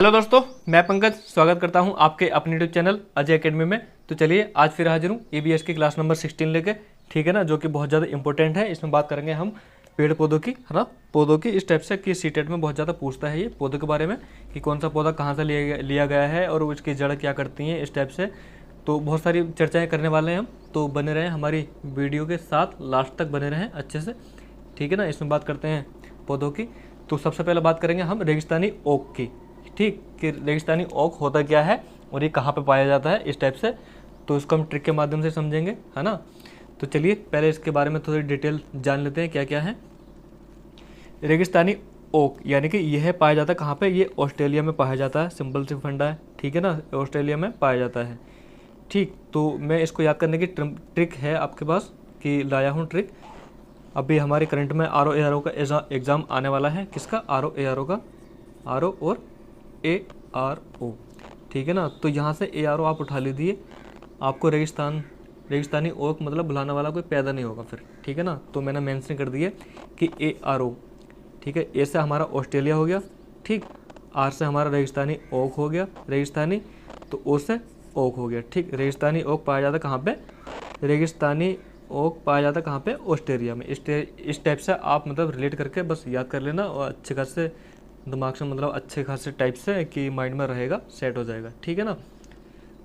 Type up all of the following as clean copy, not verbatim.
Hello दोस्तों, मैं पंकज स्वागत करता हूं आपके अपने यूट्यूब चैनल अजय एकेडमी में। तो चलिए आज फिर हाजिर हूं ईबीएस की क्लास नंबर 16 लेके, ठीक है ना, जो कि बहुत ज़्यादा इंपॉर्टेंट है। इसमें बात करेंगे हम पेड़ पौधों की, है ना, पौधों की इस टाइप से कि सीटेट में बहुत ज़्यादा पूछता है ये पौधों के बारे में कि कौन सा पौधा कहाँ से लिया गया है और उसकी जड़ क्या करती हैं, इस टाइप से। तो बहुत सारी चर्चाएँ करने वाले हैं हम, तो बने रहें हमारी वीडियो के साथ, लास्ट तक बने रहें अच्छे से, ठीक है ना। इसमें बात करते हैं पौधों की। तो सबसे पहले बात करेंगे हम रेगिस्तानी ओक की, ठीक, कि रेगिस्तानी ओक होता क्या है और ये कहाँ पे पाया जाता है, इस टाइप से। तो इसको हम ट्रिक के माध्यम से समझेंगे, है ना। तो चलिए पहले इसके बारे में थोड़ी डिटेल जान लेते हैं क्या क्या है। रेगिस्तानी ओक यानी कि यह पाया जाता है कहाँ पे, ये ऑस्ट्रेलिया में पाया जाता है, सिंपल सी फंडा है, ठीक है ना, ऑस्ट्रेलिया में पाया जाता है, ठीक। तो मैं इसको याद करने की ट्रिक है आपके पास कि लाया हूँ ट्रिक। अभी हमारे करंट में R O A R O का एग्ज़ाम आने वाला है, किसका, R O A R O का, आर ओ और ए आर ओ, ठीक है ना। तो यहाँ से ए आर ओ आप उठा लीजिए, आपको रेगिस्तानी ओक मतलब बुलाने वाला कोई पैदा नहीं होगा फिर, ठीक है ना। तो मैंने मेंशन कर दिए कि ए आर ओ, ठीक है। ए से हमारा ऑस्ट्रेलिया हो गया, ठीक। आर से हमारा रेगिस्तानी ओक हो गया, रेगिस्तानी, तो ओ से ओक हो गया, ठीक। रेगिस्तानी ओक पाया जाता कहाँ पे, रेगिस्तानी ओक पाया जाता कहाँ पे, ऑस्ट्रेलिया में। इस टाइप से आप मतलब रिलेट करके बस याद कर लेना और अच्छे खासे दिमाग से, मतलब अच्छे खासे टाइप से कि माइंड में रहेगा, सेट हो जाएगा, ठीक है ना।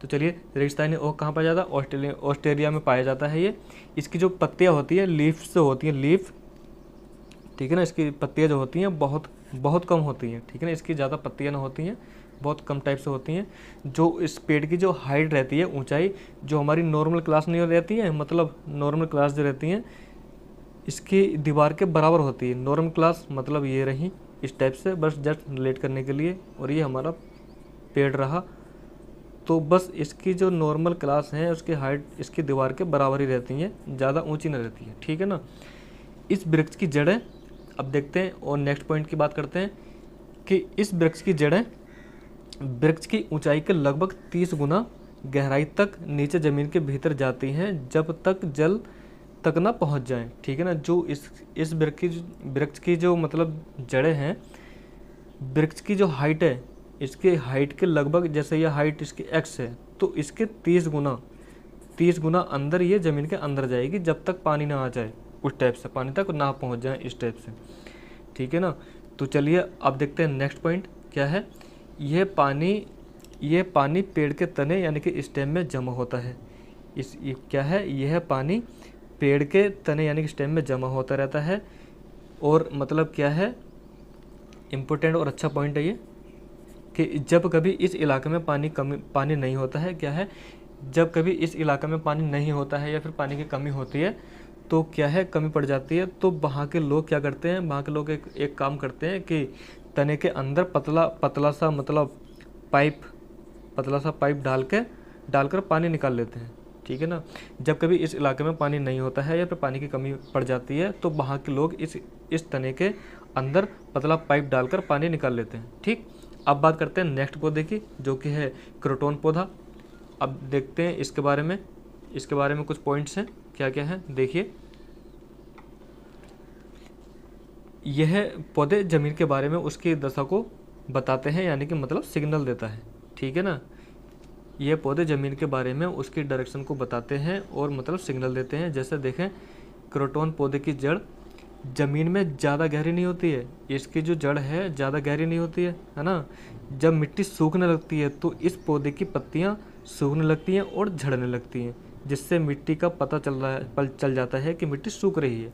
तो चलिए, रेगिस्तानी ओक कहाँ पाया जाता है, ऑस्ट्रेलिया में पाया जाता है ये। इसकी जो पत्तियाँ होती हैं लीफ से होती हैं, लीफ, ठीक है ना। इसकी पत्तियाँ जो होती हैं बहुत बहुत कम होती हैं, ठीक है ना। इसकी ज़्यादा पत्तियाँ ना होती हैं, बहुत कम टाइप से होती हैं। जो इस पेड़ की जो हाइट रहती है, ऊंचाई, जो हमारी नॉर्मल क्लास नहीं रहती है, मतलब नॉर्मल क्लास जो रहती हैं इसकी दीवार के बराबर होती है। नॉर्मल क्लास मतलब ये रही, इस टाइप से, बस जस्ट रिलेट करने के लिए। और ये हमारा पेड़ रहा, तो बस इसकी जो नॉर्मल क्लास है उसकी हाइट इसकी दीवार के बराबर ही रहती हैं, ज़्यादा ऊंची नहीं रहती है, ठीक है ना। इस वृक्ष की जड़ें, अब देखते हैं और नेक्स्ट पॉइंट की बात करते हैं कि इस वृक्ष की जड़ें वृक्ष की ऊंचाई के लगभग 30 गुना गहराई तक नीचे ज़मीन के भीतर जाती हैं जब तक जल तक ना पहुंच जाएं, ठीक है ना। जो इस वृक्ष की जो मतलब जड़ें हैं, वृक्ष की जो हाइट है, इसके हाइट के लगभग, जैसे ये हाइट इसकी x है, तो इसके 30 गुना अंदर ये ज़मीन के अंदर जाएगी जब तक पानी ना आ जाए, उस टाइप से पानी तक ना पहुंच जाए, इस टाइप से, ठीक है ना। तो चलिए अब देखते हैं नेक्स्ट पॉइंट क्या है। यह पानी पेड़ के तने यानी कि स्टेम में जमा होता है। ये क्या है, यह पानी पेड़ के तने यानी कि स्टेम में जमा होता रहता है। और मतलब क्या है, इम्पोर्टेंट और अच्छा पॉइंट है ये कि जब कभी इस इलाके में पानी नहीं होता है, क्या है, जब कभी इस इलाके में पानी नहीं होता है या फिर पानी की कमी होती है, तो क्या है, कमी पड़ जाती है, तो वहाँ के लोग क्या करते हैं, वहाँ के लोग एक काम करते हैं कि तने के अंदर पतला सा मतलब पतला सा पाइप डालकर पानी निकाल लेते हैं, ठीक है ना। जब कभी इस इलाके में पानी नहीं होता है या फिर पानी की कमी पड़ जाती है, तो वहाँ के लोग इस तने के अंदर पतला पाइप डालकर पानी निकाल लेते हैं, ठीक। अब बात करते हैं नेक्स्ट पौधे की, जो कि है क्रोटोन पौधा। अब देखते हैं इसके बारे में कुछ पॉइंट्स हैं, क्या क्या है देखिए। यह पौधे ज़मीन के बारे में उसकी दशा को बताते हैं, यानी कि मतलब सिग्नल देता है, ठीक है ना। यह पौधे ज़मीन के बारे में उसकी डायरेक्शन को बताते हैं और मतलब सिग्नल देते हैं। जैसे देखें, क्रोटोन पौधे की जड़ ज़मीन में ज़्यादा गहरी नहीं होती है, इसकी जो जड़ है ज़्यादा गहरी नहीं होती है ना। जब मिट्टी सूखने लगती है तो इस पौधे की पत्तियाँ सूखने लगती हैं और झड़ने लगती हैं, जिससे मिट्टी का पता चल जाता है कि मिट्टी सूख रही है,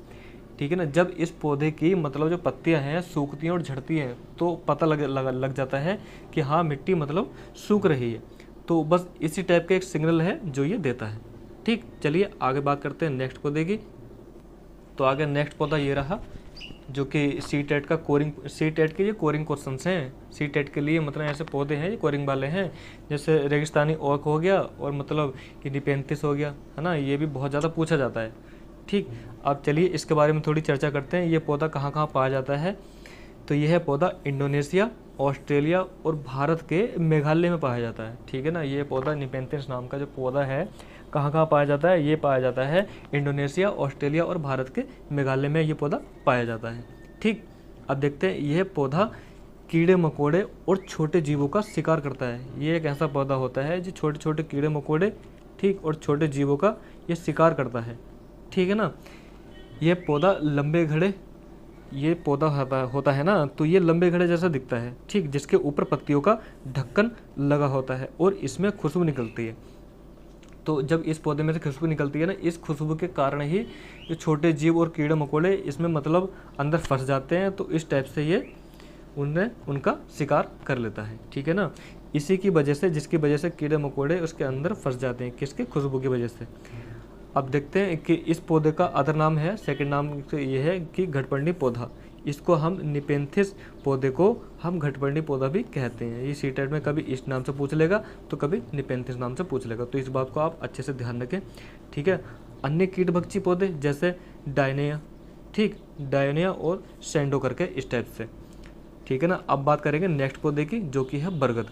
ठीक है ना। जब इस पौधे की मतलब जो पत्तियां हैं सूखती हैं और झड़ती हैं, तो पता लग जाता है कि हाँ, मिट्टी मतलब सूख रही है। तो बस इसी टाइप का एक सिग्नल है जो ये देता है, ठीक। चलिए आगे बात करते हैं नेक्स्ट पौधे की। तो आगे नेक्स्ट पौधा ये रहा, जो कि सी टेट के ये कोरिंग क्वेश्चन हैं। सी टेट के लिए मतलब ऐसे पौधे हैं ये कोरिंग वाले हैं, जैसे रेगिस्तानी ओक हो गया और मतलब कि निपेंथिस हो गया, है ना। ये भी बहुत ज़्यादा पूछा जाता है, ठीक। अब चलिए इसके बारे में थोड़ी चर्चा करते हैं। ये पौधा कहाँ कहाँ पाया जाता है। तो यह पौधा इंडोनेशिया, ऑस्ट्रेलिया और भारत के मेघालय में पाया जाता है, ठीक है ना। ये पौधा निपेंथिस नाम का जो पौधा है कहाँ कहाँ पाया जाता है, ये पाया जाता है इंडोनेशिया, ऑस्ट्रेलिया और भारत के मेघालय में ये पौधा पाया जाता है, ठीक। अब देखते हैं यह पौधा कीड़े मकोड़े और छोटे जीवों का शिकार करता है। ये एक ऐसा पौधा होता है जो छोटे छोटे कीड़े मकोड़े, ठीक, और छोटे जीवों का ये शिकार करता है, ठीक है ना। ये पौधा लंबे घड़े, ये पौधा होता है ना, तो ये लंबे घड़े जैसा दिखता है, ठीक, जिसके ऊपर पत्तियों का ढक्कन लगा होता है और इसमें खुशबू निकलती है। तो जब इस पौधे में से खुशबू निकलती है ना, इस खुशबू के कारण ही ये छोटे जीव और कीड़े मकोड़े इसमें मतलब अंदर फंस जाते हैं, तो इस टाइप से ये उनका शिकार कर लेता है, ठीक है ना। इसी की वजह से, जिसकी वजह से कीड़े मकोड़े उसके अंदर फंस जाते हैं, किसकी, खुशबू की वजह से। अब देखते हैं कि इस पौधे का अदर नाम है, सेकंड नाम ये है कि घटपर्णी पौधा। इसको हम निपेंथिस पौधे को हम घटपर्णी पौधा भी कहते हैं। ये सीटेट में कभी इस नाम से पूछ लेगा तो कभी निपेंथिस नाम से पूछ लेगा, तो इस बात को आप अच्छे से ध्यान रखें, ठीक है। अन्य कीटभक्षी पौधे जैसे डायनिया, ठीक, डायनिया और सैंडो करके इस टाइप से, ठीक है ना। अब बात करेंगे नेक्स्ट पौधे की, जो कि है बरगद,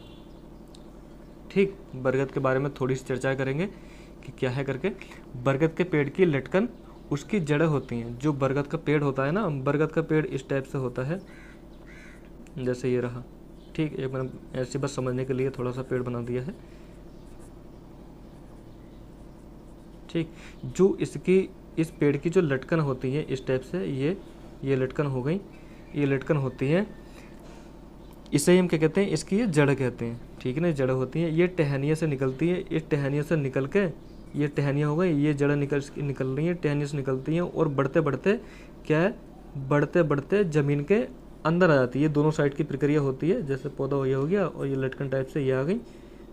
ठीक। बरगद के बारे में थोड़ी सी चर्चा करेंगे कि क्या है करके। बरगद के पेड़ की लटकन उसकी जड़ें होती हैं। जो बरगद का पेड़ होता है ना, बरगद का पेड़ इस टाइप से होता है, जैसे ये रहा, ठीक। एक मैंने ऐसे बस समझने के लिए थोड़ा सा पेड़ बना दिया है, ठीक। जो इसकी, इस पेड़ की जो लटकन होती है इस टाइप से, ये लटकन हो गई, ये लटकन होती है, इसे हम क्या कहते हैं, इसकी ये जड़ कहते हैं, ठीक है ना। जड़ होती है, ये टहनिया से निकलती है, इस टहनिया से निकल के, ये टहनिया हो गई, ये जड़ निकल रही है, टहनिया से निकलती हैं और बढ़ते बढ़ते क्या है, बढ़ते बढ़ते ज़मीन के अंदर आ जाती है। ये दोनों साइड की प्रक्रिया होती है, जैसे पौधा ये हो गया और ये लटकन टाइप से ये आ गई,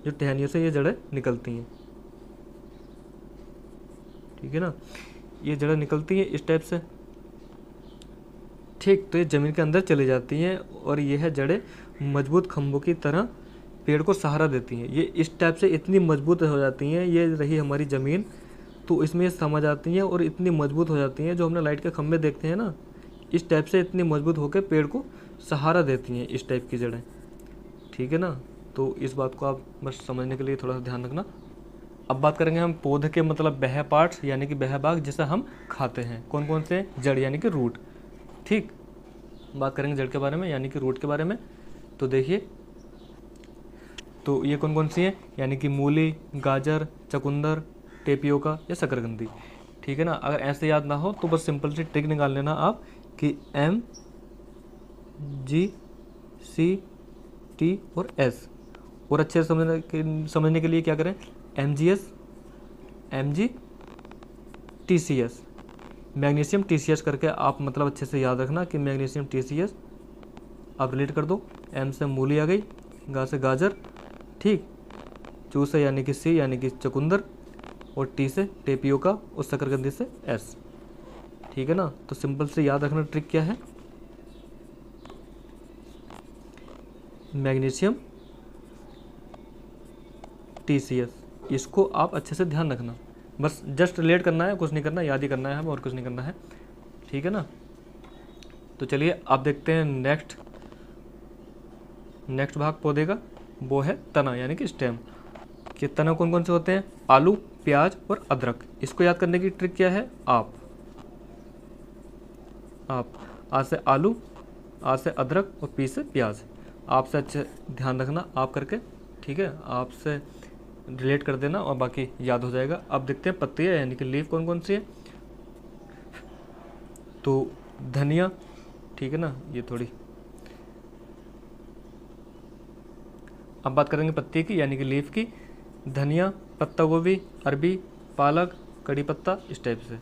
जो टहनियों से ये जड़ें निकलती हैं, ठीक है ना। ये जड़ें निकलती हैं इस टाइप से, ठीक। तो ये ज़मीन के अंदर चली जाती हैं और यह जड़ें मजबूत खंभों की तरह पेड़ को सहारा देती हैं। ये इस टाइप से इतनी मजबूत हो जाती हैं, ये रही हमारी ज़मीन, तो इसमें ये समा जाती हैं और इतनी मजबूत हो जाती हैं, जो हमने लाइट के खंभे देखते हैं ना, इस टाइप से इतनी मजबूत होकर पेड़ को सहारा देती हैं, इस टाइप की जड़ें, ठीक है ना। तो इस बात को आप बस समझने के लिए थोड़ा सा ध्यान रखना। अब बात करेंगे हम पौधे के मतलब बह पार्ट्स यानी कि बह भाग जिसे हम खाते हैं। कौन कौन से, जड़ यानी कि रूट, ठीक। बात करेंगे जड़ के बारे में यानी कि रूट के बारे में। तो देखिए, तो ये कौन कौन सी हैं, यानी कि मूली, गाजर, चकुंदर, टेपियोका या शकरकंदी, ठीक है ना। अगर ऐसे याद ना हो तो बस सिंपल सी ट्रिक निकाल लेना आप कि M, G, C, T और S। और अच्छे से समझने के लिए क्या करें, MgS, Mg, TCS, magnesium TCS करके आप मतलब अच्छे से याद रखना कि मैग्नीशियम TCS आप रिलेट कर दो। M से मूली आ गई, गा से गाजर, ठीक, चू से यानी कि सी यानी कि चकुंदर, और टी से टेपियोका और शकरकंदी से एस, ठीक है ना। तो सिंपल से याद रखना ट्रिक क्या है, मैग्नीशियम TCS, इसको आप अच्छे से ध्यान रखना, बस जस्ट रिलेट करना है, कुछ नहीं करना, याद ही करना है हमें और कुछ नहीं करना है, ठीक है ना। तो चलिए आप देखते हैं नेक्स्ट भाग पौधे का, वो है तना यानी कि स्टेम। कि तना कौन कौन से होते हैं, आलू, प्याज और अदरक। इसको याद करने की ट्रिक क्या है, आप आ से आलू, आ से अदरक और पी से प्याज। आपसे अच्छे ध्यान रखना आप करके, ठीक है, आपसे रिलेट कर देना और बाकी याद हो जाएगा। अब देखते हैं पत्तियाँ यानी कि लीफ कौन कौन सी है। तो धनिया, ठीक है ना, ये थोड़ी। अब बात करेंगे पत्ती की यानी कि लीफ की, धनिया, पत्ता गोभी, अरबी, पालक, कड़ी पत्ता, इस टाइप से।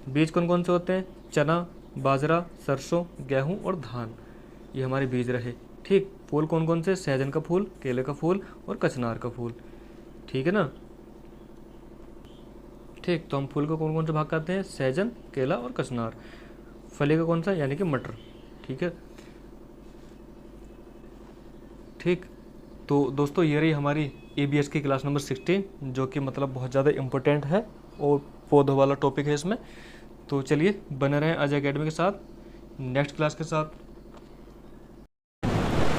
बीज कौन कौन से होते हैं, चना, बाजरा, सरसों, गेहूं और धान, ये हमारे बीज रहे, ठीक। फूल कौन कौन से, सहजन का फूल, केले का फूल और कचनार का फूल, ठीक है ना, ठीक। तो हम फूल को कौन कौन से भाग करते हैं, सहजन, केला और कचनार। फली का कौन सा, यानी कि मटर, ठीक है, ठीक। तो दोस्तों ये रही हमारी EBS की क्लास नंबर 16, जो कि मतलब बहुत ज़्यादा इम्पोर्टेंट है और पौधों वाला टॉपिक है इसमें। तो चलिए बने रहें अजय अकेडमी के साथ नेक्स्ट क्लास के साथ।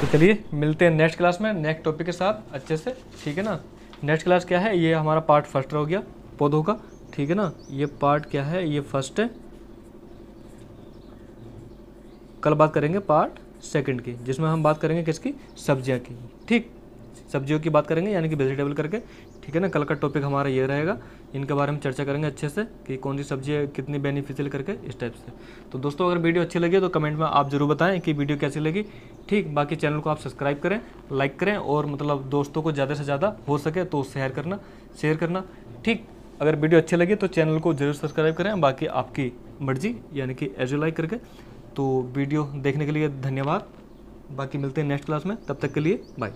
तो चलिए मिलते हैं नेक्स्ट क्लास में नेक्स्ट टॉपिक के साथ अच्छे से, ठीक है ना। नेक्स्ट क्लास क्या है, ये हमारा पार्ट फर्स्ट हो गया पौधों का, ठीक है ना। ये पार्ट क्या है, ये फर्स्ट है। कल बात करेंगे पार्ट सेकंड की, जिसमें हम बात करेंगे किसकी, सब्जियां की। ठीक, सब्जियों की बात करेंगे यानी कि वेजिटेबल करके। ठीक है ना, कल का टॉपिक हमारा ये रहेगा, इनके बारे में चर्चा करेंगे अच्छे से कि कौन सी सब्जी है कितनी बेनिफिशियल करके, इस टाइप से। तो दोस्तों अगर वीडियो अच्छी लगी तो कमेंट में आप जरूर बताएं कि वीडियो कैसी लगी। ठीक, बाकी चैनल को आप सब्सक्राइब करें, लाइक करें, और मतलब दोस्तों को ज़्यादा से ज़्यादा हो सके तो शेयर करना। ठीक, अगर वीडियो अच्छी लगी तो चैनल को जरूर सब्सक्राइब करें, बाकी आपकी मर्जी यानी कि एज यू लाइक करके। तो वीडियो देखने के लिए धन्यवाद, बाकी मिलते हैं नेक्स्ट क्लास में, तब तक के लिए बाय।